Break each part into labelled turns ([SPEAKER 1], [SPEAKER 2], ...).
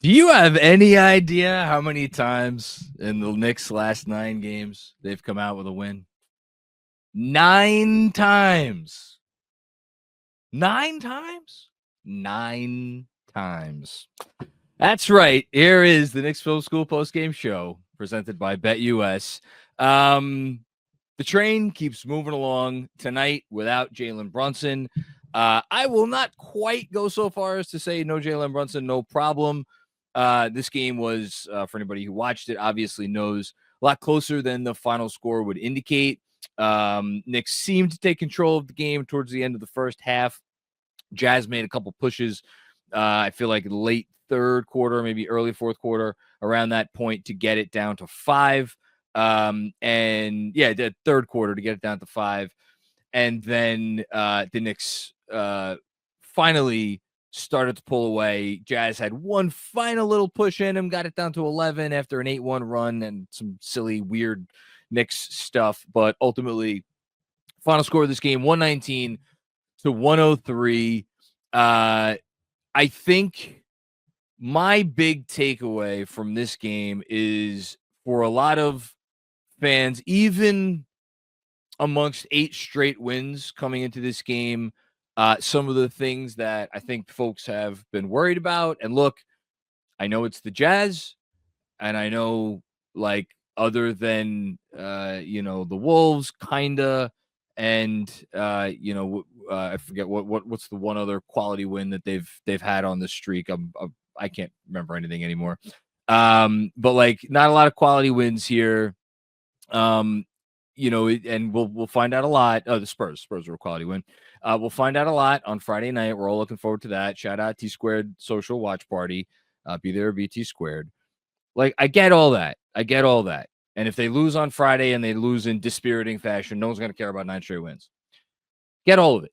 [SPEAKER 1] Do you have any idea how many times in the Knicks' last 9 games they've come out with a win? 9 times. 9 times? 9 times. That's right. Here is the Knicks Film School Postgame Show presented by BetUS. The train keeps moving along tonight without Jalen Brunson. I will not quite go so far as to say no Jalen Brunson, no problem. This game was, for anybody who watched it, obviously knows, a lot closer than the final score would indicate. Knicks seemed to take control of the game towards the end of the first half. Jazz made a couple pushes. I feel like late third quarter, maybe early fourth quarter, around that point to get it down to 5. The third quarter to get it down to 5. And then the Knicks finally started to pull away. Jazz had one final little push in him, got it down to 11 after an 8-1 run and some silly, weird Knicks stuff. But ultimately, final score of this game, 119 to 103. I think my big takeaway from this game is for a lot of fans, even amongst 8 straight wins coming into this game, some of the things that I think folks have been worried about. And look, I know it's the Jazz, and I know, like, other than the Wolves, kinda, and I forget what's the one other quality win that they've had on this streak. I can't remember anything anymore. But like, not a lot of quality wins here. And we'll find out a lot. Oh, the Spurs were a quality win. We'll find out a lot on Friday night. We're all looking forward to that. Shout out T Squared Social Watch Party. Be there, BT Squared. Like, I get all that. And if they lose on Friday and they lose in dispiriting fashion, no one's going to care about 9 straight wins. Get all of it.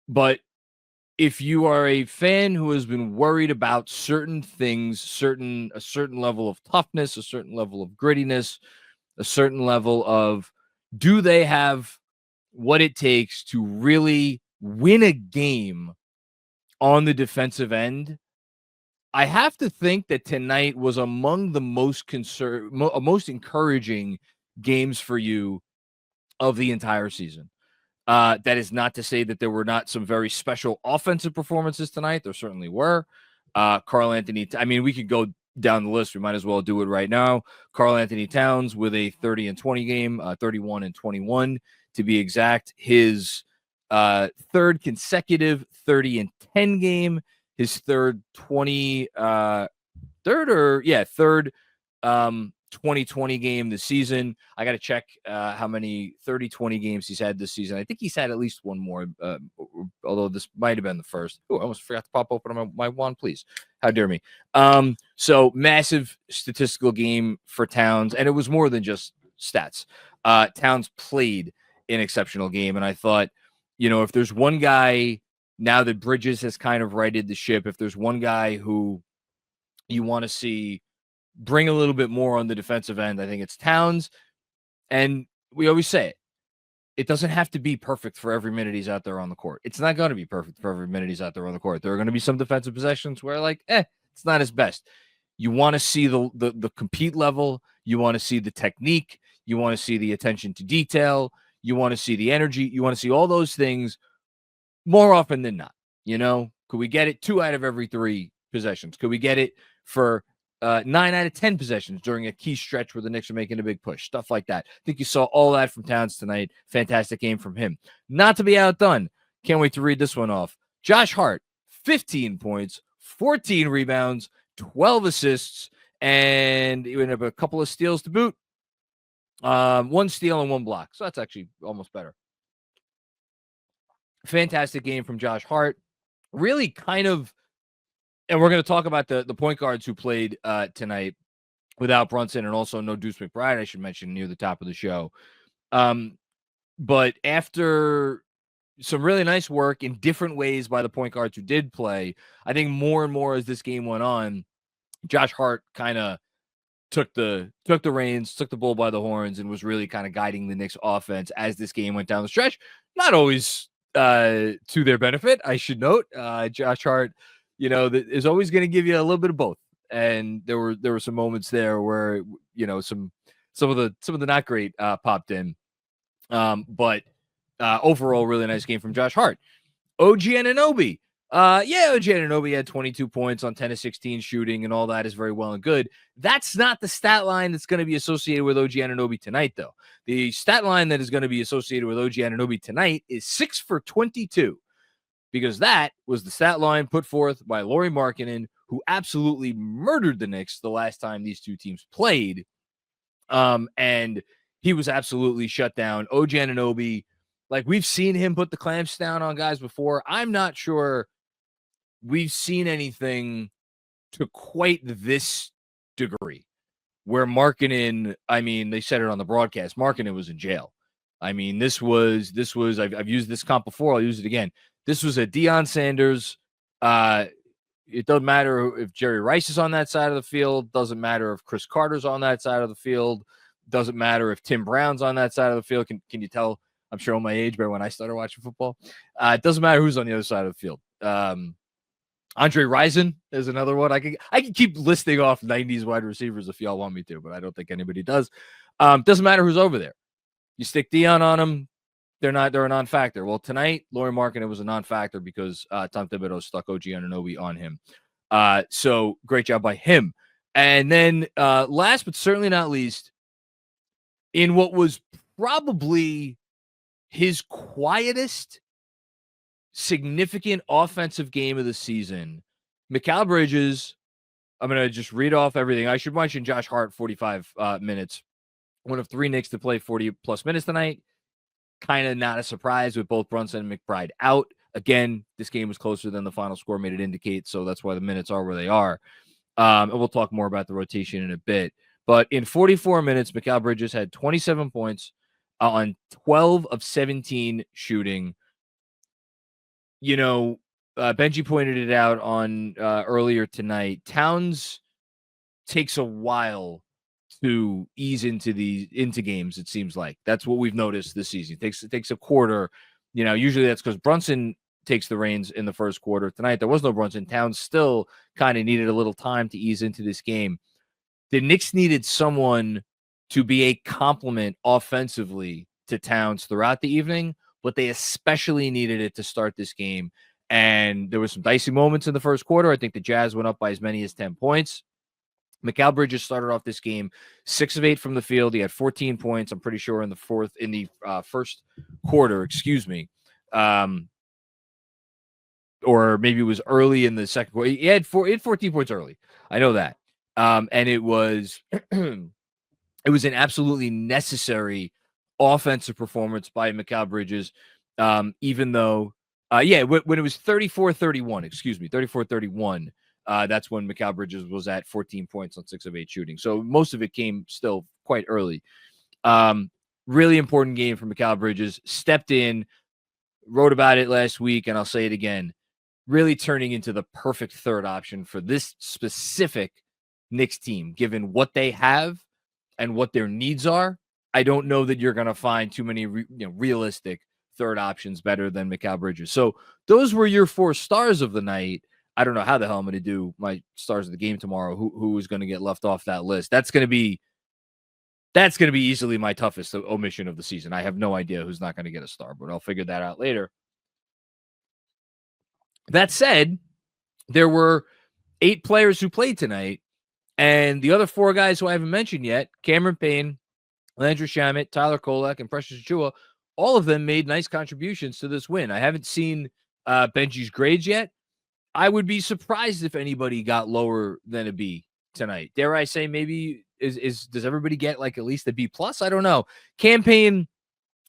[SPEAKER 1] But if you are a fan who has been worried about certain things, a certain level of toughness, a certain level of grittiness, a certain level of, do they have what it takes to really win a game on the defensive end? I have to think that tonight was among the most encouraging games for you of the entire season. That is not to say that there were not some very special offensive performances tonight. There certainly were. Karl-Anthony, we could go down the list. We might as well do it right now. Karl-Anthony Towns with a 30-20 game, 31-21 to be exact. His third consecutive 30-10 game. His third 2020 game this season. I got to check how many 30-20 games he's had this season. I think he's had at least one more, although this might have been the first. Oh, I almost forgot to pop open on my wand, please. How dare me. So massive statistical game for Towns, and it was more than just stats. Towns played an exceptional game, and I thought, if there's one guy, now that Bridges has kind of righted the ship, if there's one guy who you want to see bring a little bit more on the defensive end, I think it's Towns. And we always say it. It doesn't have to be perfect for every minute he's out there on the court. It's not going to be perfect for every minute he's out there on the court. There are going to be some defensive possessions where, it's not his best. You want to see the compete level. You want to see the technique. You want to see the attention to detail. You want to see the energy. You want to see all those things more often than not. Could we get it 2 out of every 3 possessions? Could we get it for 9 out of 10 possessions during a key stretch where the Knicks are making a big push? Stuff like that. I think you saw all that from Towns tonight. Fantastic game from him. Not to be outdone. Can't wait to read this one off. Josh Hart, 15 points, 14 rebounds, 12 assists, and even a couple of steals to boot. 1 steal and 1 block. So that's actually almost better. Fantastic game from Josh Hart. Really kind of, and we're going to talk about the point guards who played tonight without Brunson, and also no Deuce McBride, I should mention, near the top of the show. But after some really nice work in different ways by the point guards who did play, I think more and more as this game went on, Josh Hart kind of took the reins, took the bull by the horns, and was really kind of guiding the Knicks offense as this game went down the stretch. Not always to their benefit, I should note. Josh Hart that is always going to give you a little bit of both. And there were some moments there where some of the not great popped in. But overall, really nice game from Josh Hart. OG Anunoby. OG Anunoby had 22 points on 10 of 16 shooting, and all that is very well and good. That's not the stat line that's going to be associated with OG Anunoby tonight, though. The stat line that is going to be associated with OG Anunoby tonight is 6 for 22, because that was the stat line put forth by Lauri Markkanen, who absolutely murdered the Knicks the last time these two teams played. And he was absolutely shut down. OG Anunoby, like, we've seen him put the clamps down on guys before. I'm not sure we've seen anything to quite this degree where Markkanen, I mean, they said it on the broadcast, Markkanen was in jail. I mean, this was, I've used this comp before. I'll use it again. This was a Deion Sanders. It doesn't matter if Jerry Rice is on that side of the field. Doesn't matter if Chris Carter's on that side of the field. Doesn't matter if Tim Brown's on that side of the field. Can you tell I'm showing my age by when I started watching football? It doesn't matter who's on the other side of the field. Andre Rison is another one. I can keep listing off 90s wide receivers if y'all want me to, but I don't think anybody does. Doesn't matter who's over there. You stick Deion on them, they're a non-factor. Well, tonight, Lauri Markkanen was a non-factor because Tom Thibodeau stuck OG Anunoby on him. So great job by him. And then last but certainly not least, in what was probably his quietest significant offensive game of the season, Mikal Bridges, I'm going to just read off everything. I should mention Josh Hart, 45 minutes. One of three Knicks to play 40-plus minutes tonight. Kind of not a surprise with both Brunson and McBride out. Again, this game was closer than the final score made it indicate, so that's why the minutes are where they are. And we'll talk more about the rotation in a bit. But in 44 minutes, Mikal Bridges had 27 points on 12 of 17 shooting. Benji pointed it out on earlier tonight. Towns takes a while to ease into games. It seems like that's what we've noticed this season. It takes a quarter. Usually that's because Brunson takes the reins in the first quarter. Tonight there was no Brunson. Towns still kind of needed a little time to ease into this game. The Knicks needed someone to be a complement offensively to Towns throughout the evening, but they especially needed it to start this game. And there were some dicey moments in the first quarter. I think the Jazz went up by as many as 10 points. Mikal Bridges started off this game 6 of 8 from the field. He had 14 points, I'm pretty sure, in the first quarter, excuse me. Or maybe it was early in the second quarter. He had 14 points early. I know that. And it was an absolutely necessary offensive performance by Mikal Bridges, even though when it was 34-31, that's when Mikal Bridges was at 14 points on 6 of 8 shooting. So most of it came still quite early. Really important game for Mikal Bridges. Stepped in, wrote about it last week, and I'll say it again. Really turning into the perfect third option for this specific Knicks team, given what they have and what their needs are. I don't know that you're going to find too many realistic third options better than Mikal Bridges. So those were your 4 stars of the night. I don't know how the hell I'm going to do my stars of the game tomorrow. Who is going to get left off that list? That's going to be easily my toughest omission of the season. I have no idea who's not going to get a star, but I'll figure that out later. That said, there were 8 players who played tonight, and the other 4 guys who I haven't mentioned yet, Cameron Payne, Landry Shamet, Tyler Kolek, and Precious Achiuwa, all of them made nice contributions to this win. I haven't seen Benji's grades yet. I would be surprised if anybody got lower than a B tonight. Dare I say maybe does everybody get like at least a B plus? I don't know. Campaign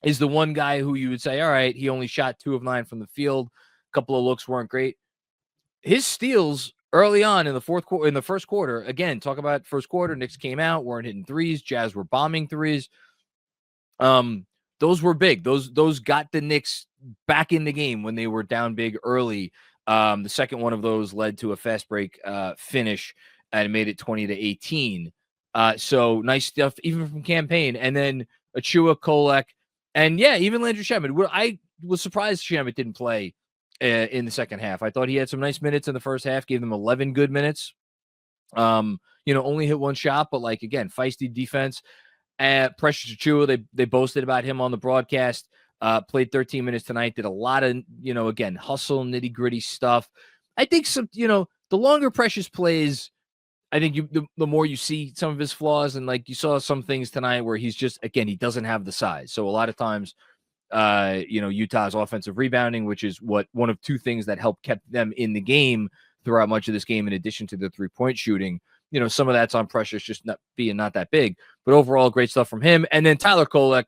[SPEAKER 1] is the one guy who you would say, all right, he only shot 2 of 9 from the field. A couple of looks weren't great. His steals early on in the first quarter, again, talk about first quarter, Knicks came out, weren't hitting threes, Jazz were bombing threes. Those were big. Those got the Knicks back in the game when they were down big early. The second one of those led to a fast break finish and made it 20-18. So nice stuff, even from Campaign. And then Achiuwa, Kolek, and even Landry Shamet. I was surprised Shamet didn't play in the second half. I thought he had some nice minutes in the first half, gave them 11 good minutes. Only hit one shot, but like, again, feisty defense. Precious Achiuwa, they boasted about him on the broadcast. Played 13 minutes tonight, did a lot of, again, hustle, nitty gritty stuff. I think the longer Precious plays, I think the more you see some of his flaws, and like you saw some things tonight where he's just, again, he doesn't have the size. So a lot of times, Utah's offensive rebounding, which is one of two things that helped kept them in the game throughout much of this game, in addition to the 3-point shooting. Some of that's on Precious just not that big, but overall great stuff from him. And then Tyler Kolek.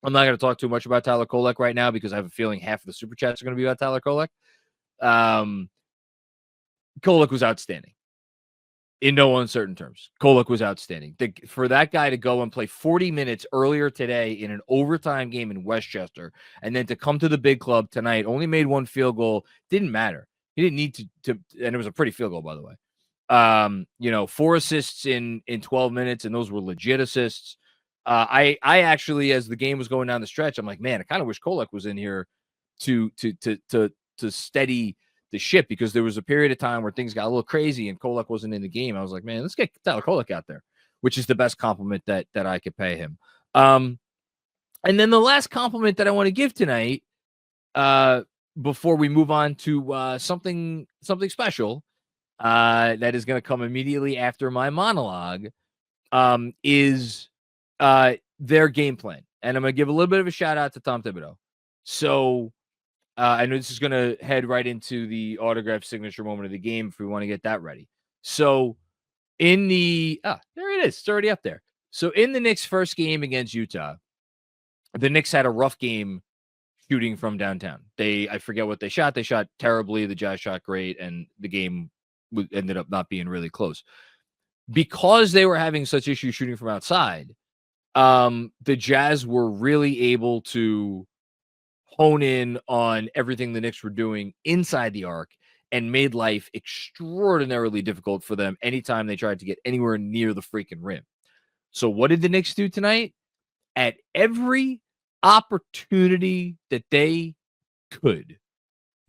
[SPEAKER 1] I'm not going to talk too much about Tyler Kolek right now because I have a feeling half of the super chats are going to be about Tyler Kolek. Kolek was outstanding. In no uncertain terms, Kolek was outstanding. For that guy to go and play 40 minutes earlier today in an overtime game in Westchester, and then to come to the big club tonight, only made one field goal, didn't matter. He didn't need to, and it was a pretty field goal, by the way. 4 assists in 12 minutes, and those were legit assists. I actually, as the game was going down the stretch, I'm like, man, I kind of wish Kolek was in here to steady the ship, because there was a period of time where things got a little crazy and Kolek wasn't in the game. I was like, man, let's get Tyler Kolek out there, which is the best compliment that I could pay him. And then the last compliment that I want to give tonight, before we move on to something special, that is going to come immediately after my monologue, is their game plan. And I'm going to give a little bit of a shout out to Tom Thibodeau. So I know this is going to head right into the autograph signature moment of the game if we want to get that ready. So in the, there it is. It's already up there. So in the Knicks' first game against Utah, the Knicks had a rough game shooting from downtown. I forget what they shot. They shot terribly. The Jazz shot great. And the game ended up not being really close. Because they were having such issues shooting from outside, the Jazz were really able to hone in on everything the Knicks were doing inside the arc and made life extraordinarily difficult for them anytime they tried to get anywhere near the freaking rim. So what did the Knicks do tonight? At every opportunity that they could,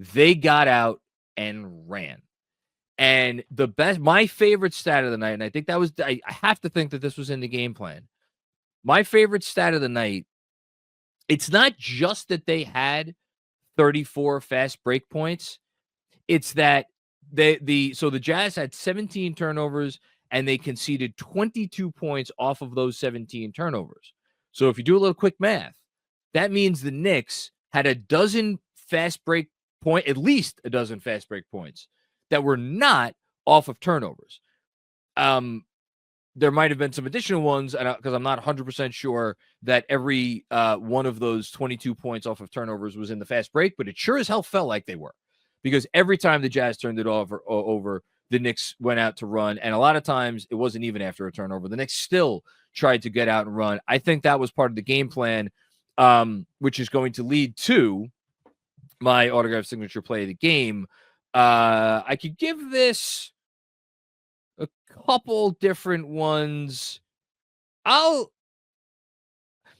[SPEAKER 1] they got out and ran. And my favorite stat of the night, and I think that was, I have to think that this was in the game plan. My favorite stat of the night, it's not just that they had 34 fast break points. It's that so the Jazz had 17 turnovers and they conceded 22 points off of those 17 turnovers. So if you do a little quick math, that means the Knicks had at least a dozen fast break points that were not off of turnovers. There might have been some additional ones, because I'm not 100% sure that every one of those 22 points off of turnovers was in the fast break, but it sure as hell felt like they were, because every time the Jazz turned it over, the Knicks went out to run, and a lot of times it wasn't even after a turnover. The Knicks still tried to get out and run. I think that was part of the game plan, which is going to lead to my autograph signature play of the game. I could give this a couple different ones. I'm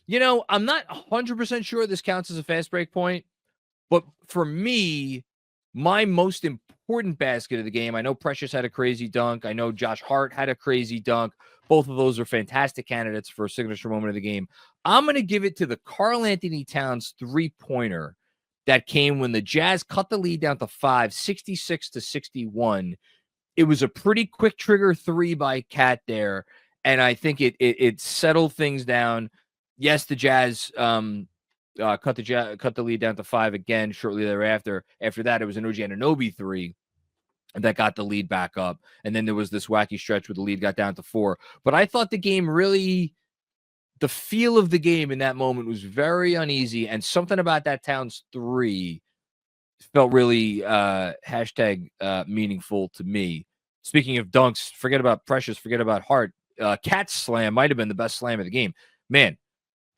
[SPEAKER 1] not 100% sure this counts as a fast break point, but for me, my most important basket of the game, I know Precious had a crazy dunk. I know Josh Hart had a crazy dunk. Both of those are fantastic candidates for a signature moment of the game. I'm going to give it to the Karl-Anthony Towns 3-pointer that came when the Jazz cut the lead down to 5, 66-61. It was a pretty quick trigger 3 by Cat there, and I think it settled things down. Yes, the Jazz cut the lead down to 5 again shortly thereafter. After that, it was an OG Anunoby 3 that got the lead back up, and then there was this wacky stretch where the lead got down to 4. But I thought the feel of the game in that moment was very uneasy, and something about that Towns 3 felt really meaningful to me. Speaking of dunks, forget about Precious, forget about Hart. Cat's slam might have been the best slam of the game. Man,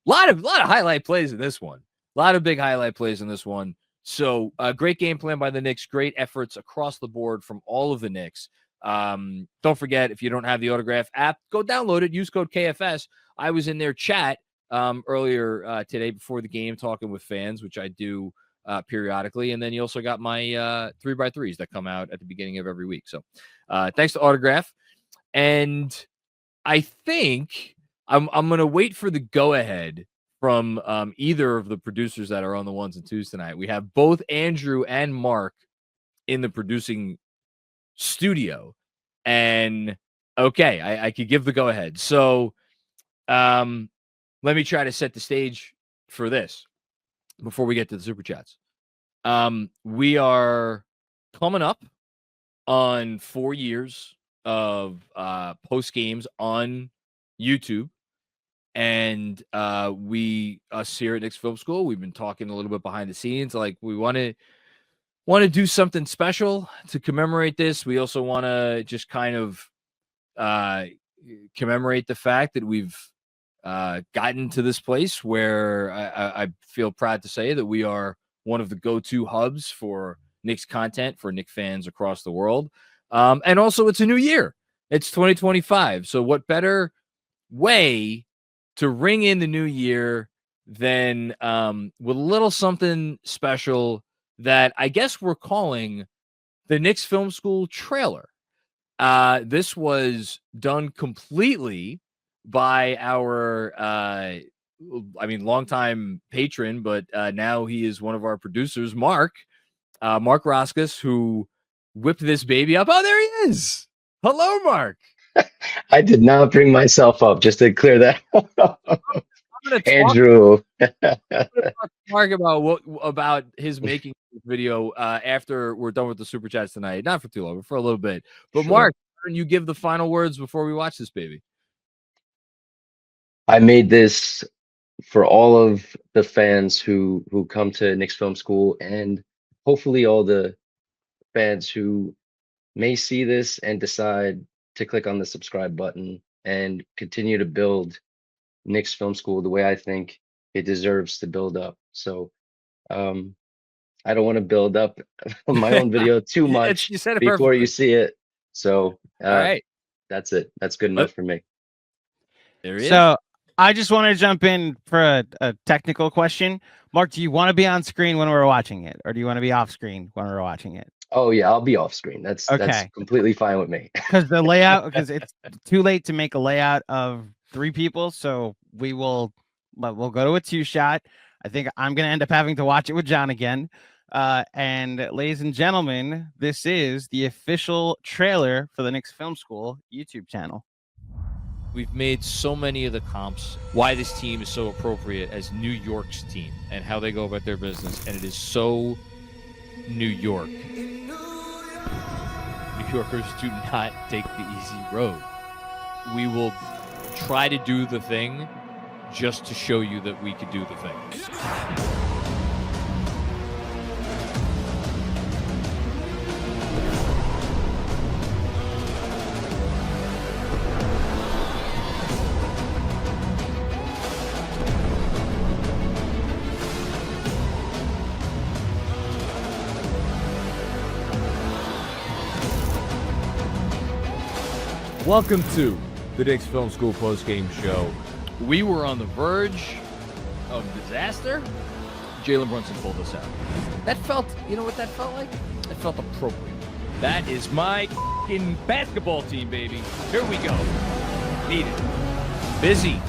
[SPEAKER 1] a lot of highlight plays in this one. A lot of big highlight plays in this one. So great game plan by the Knicks. Great efforts across the board from all of the Knicks. Don't forget, if you don't have the autograph app, go download it. Use code KFS. I was in their chat earlier today before the game talking with fans, which I do periodically. And then you also got my 3x3s that come out at the beginning of every week. So thanks to Autograph. And I think I'm going to wait for the go-ahead from either of the producers that are on the ones and twos tonight. We have both Andrew and Mark in the producing studio. And okay, I could give the go-ahead. So let me try to set the stage for this before we get to the Super Chats. We are coming up on 4 years of post games on YouTube. And us here at Knicks Film School, we've been talking a little bit behind the scenes. Like, we want to do something special to commemorate this. We also want to just kind of commemorate the fact that we've gotten to this place where I feel proud to say that we are one of the go-to hubs for Knicks content for Knicks fans across the world. And also, it's a new year. It's 2025. So what better way to ring in the new year than with a little something special that I guess we're calling the Knicks Film School trailer. This was done completely by our, longtime patron, but now he is one of our producers, Mark Roskus, who whipped this baby up. Oh, there he is. Hello, Mark.
[SPEAKER 2] I did not bring myself up, just to clear that. Andrew.
[SPEAKER 1] I'm gonna talk to Mark about his making this video after we're done with the Super Chats tonight. Not for too long, but for a little bit. But sure. Mark, why don't you give the final words before we watch this baby?
[SPEAKER 2] I made this for all of the fans who come to Knicks Film School, and hopefully all the fans who may see this and decide to click on the subscribe button and continue to build Knicks Film School the way I think it deserves to build up. So I don't want to build up my own video too much before perfectly. You see it. So all right, that's it. That's good enough for me.
[SPEAKER 1] There he is.
[SPEAKER 3] So I just want to jump in for a technical question. Mark, do you want to be on screen when we're watching it, or do you want to be off screen when we're watching it?
[SPEAKER 2] Oh yeah, I'll be off screen. That's completely fine with me.
[SPEAKER 3] Because the layout, because it's too late to make a layout of 3 people, so we'll go to a 2-shot. I think I'm gonna end up having to watch it with John again. And ladies and gentlemen, this is the official trailer for the Knicks Film School YouTube channel.
[SPEAKER 1] We've made so many of the comps why this team is so appropriate as New York's team and how they go about their business, and it is so New York. New Yorkers do not take the easy road. We will try to do the thing just to show you that we could do the thing. Welcome to the Knicks Film School Postgame Show. We were on the verge of disaster. Jalen Brunson pulled us out. That felt, you know what that felt like? It felt appropriate. That is my f***ing basketball team, baby. Here we go. Need it. Busy.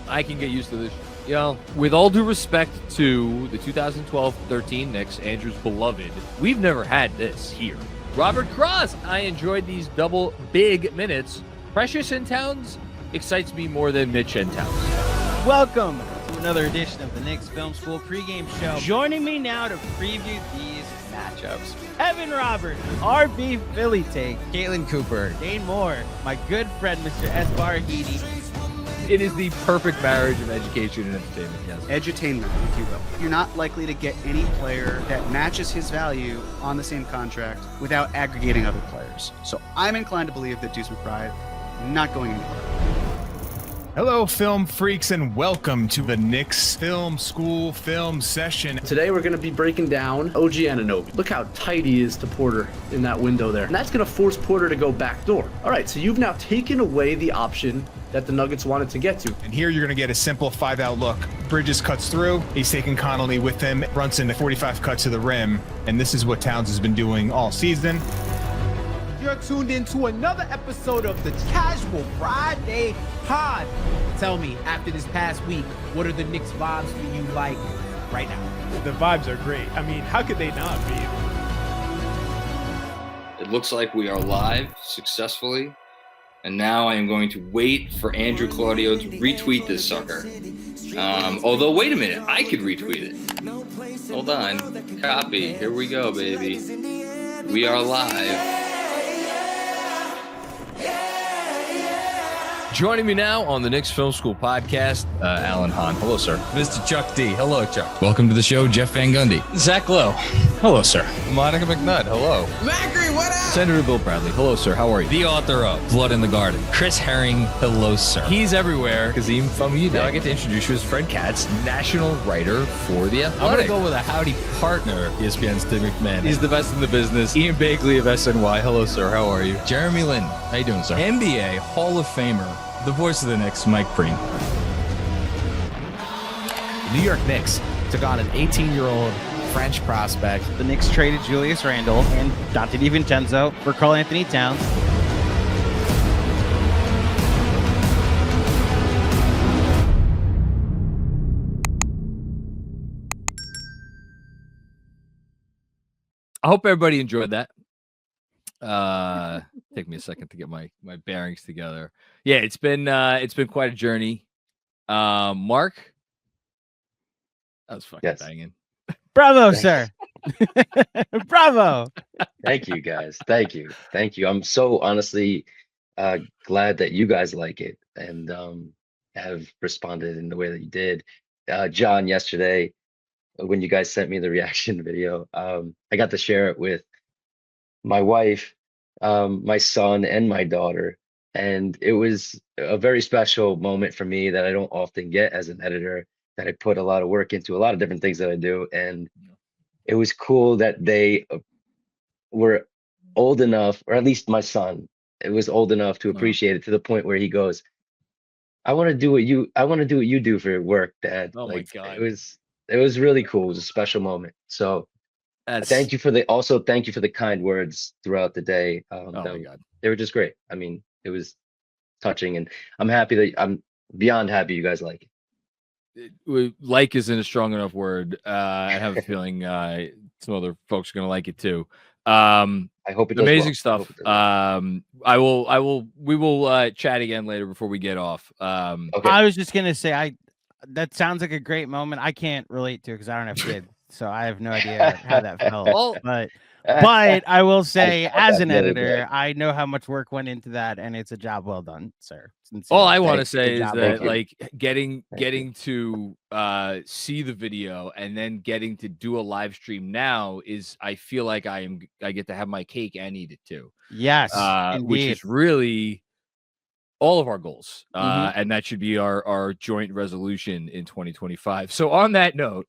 [SPEAKER 1] I can get used to this. You know, with all due respect to the 2012-13 Knicks, Andrew's beloved, we've never had this here. Robert Cross, I enjoyed these double big minutes. Precious in Towns excites me more than Mitch in Towns.
[SPEAKER 3] Welcome to another edition of the Knicks Film School pregame show. Joining me now to preview these matchups: Evan Roberts, RB Philly Take,
[SPEAKER 4] Caitlin Cooper,
[SPEAKER 3] Dane Moore, my good friend Mr. Esbar Heedy.
[SPEAKER 1] It is the perfect marriage of education and entertainment, yes.
[SPEAKER 5] Edutainment, if you will. You're not likely to get any player that matches his value on the same contract without aggregating other players. So I'm inclined to believe that Deuce McBride not going anywhere.
[SPEAKER 4] Hello, film freaks, and welcome to the Knicks Film School film session.
[SPEAKER 6] Today we're going to be breaking down OG Anunoby. Look how tight he is to Porter in that window there. And that's going to force Porter to go backdoor. All right, so you've now taken away the option that the Nuggets wanted to get to.
[SPEAKER 4] And here you're going to get a simple 5-out look. Bridges cuts through. He's taking Connolly with him. Brunson, 45 cut to the rim. And this is what Towns has been doing all season.
[SPEAKER 7] You're tuned into another episode of the Casual Friday Pod. Tell me, after this past week, what are the Knicks vibes for you like right now?
[SPEAKER 8] The vibes are great. I mean, how could they not be?
[SPEAKER 9] It looks like we are live successfully. And now I am going to wait for Andrew Claudio to retweet this sucker. Although, wait a minute, I could retweet it. Hold on. Copy. Here we go, baby. We are live.
[SPEAKER 1] Joining me now on the Knicks Film School Podcast, Alan Hahn. Hello, sir.
[SPEAKER 10] Mr. Chuck D. Hello, Chuck.
[SPEAKER 1] Welcome to the show, Jeff Van Gundy.
[SPEAKER 10] Zach Lowe.
[SPEAKER 1] Hello, sir.
[SPEAKER 10] Monica McNutt. Hello.
[SPEAKER 8] Macri, what up?
[SPEAKER 1] Senator Bill Bradley. Hello, sir. How are you?
[SPEAKER 10] The author of Blood in the Garden. Chris Herring. Hello, sir.
[SPEAKER 1] He's everywhere. Kazim Famuyide. Now I get to introduce you as Fred Katz, national writer for The Athletic.
[SPEAKER 10] I'm going to go with a howdy partner, ESPN's Tim McMahon.
[SPEAKER 1] He's the best in the business. Ian Bagley of SNY. Hello, sir. How are you?
[SPEAKER 10] Jeremy Lin. How you doing, sir? NBA Hall of Famer, the voice of the Knicks, Mike Breen.
[SPEAKER 7] New York Knicks took on an 18-year-old French prospect.
[SPEAKER 3] The Knicks traded Julius Randle and Dante DiVincenzo for Karl-Anthony Towns.
[SPEAKER 1] I hope everybody enjoyed that. Take me a second to get my bearings together. Yeah, it's been quite a journey. Mark, that was fucking banging.
[SPEAKER 3] Bravo,
[SPEAKER 2] Thanks.
[SPEAKER 3] sir. Bravo.
[SPEAKER 2] Thank you, guys. Thank you. I'm so honestly glad that you guys like it and have responded in the way that you did. John, yesterday, when you guys sent me the reaction video, I got to share it with my wife, my son, and my daughter. And it was a very special moment for me that I don't often get as an editor, that I put a lot of work into, a lot of different things that I do. And it was cool that they were old enough, or at least my son, it was old enough to appreciate it, to the point where he goes, I want to do what you do for work, Dad.
[SPEAKER 1] Oh my God.
[SPEAKER 2] It was really cool. It was a special moment. So thank you for the kind words throughout the day.
[SPEAKER 1] Oh my God.
[SPEAKER 2] They were just great. I mean, it was touching, and I'm beyond happy you guys like it.
[SPEAKER 1] Like isn't a strong enough word. I have a feeling some other folks are gonna like it too.
[SPEAKER 2] I hope it does
[SPEAKER 1] amazing
[SPEAKER 2] well.
[SPEAKER 1] stuff. We will chat again later before we get off.
[SPEAKER 2] Okay.
[SPEAKER 3] I was just gonna say, that sounds like a great moment. I can't relate to it because I don't have kids, so I have no idea how that felt.
[SPEAKER 1] Well,
[SPEAKER 3] But I will say, as an
[SPEAKER 2] the other
[SPEAKER 3] editor,
[SPEAKER 2] day.
[SPEAKER 3] I know how much work went into that, and it's a job well done, sir.
[SPEAKER 1] all I want to
[SPEAKER 2] Thanks.
[SPEAKER 1] say
[SPEAKER 3] Good
[SPEAKER 1] is
[SPEAKER 3] job.
[SPEAKER 1] that
[SPEAKER 2] Thank you.
[SPEAKER 1] like getting to see the video and then getting to do a live stream now is, I feel like I get to have my cake and eat it too.
[SPEAKER 3] Yes,
[SPEAKER 1] Which
[SPEAKER 3] indeed.
[SPEAKER 1] is really all of our goals.
[SPEAKER 3] Mhm.
[SPEAKER 1] And that should be our joint resolution in 2025. So on that note,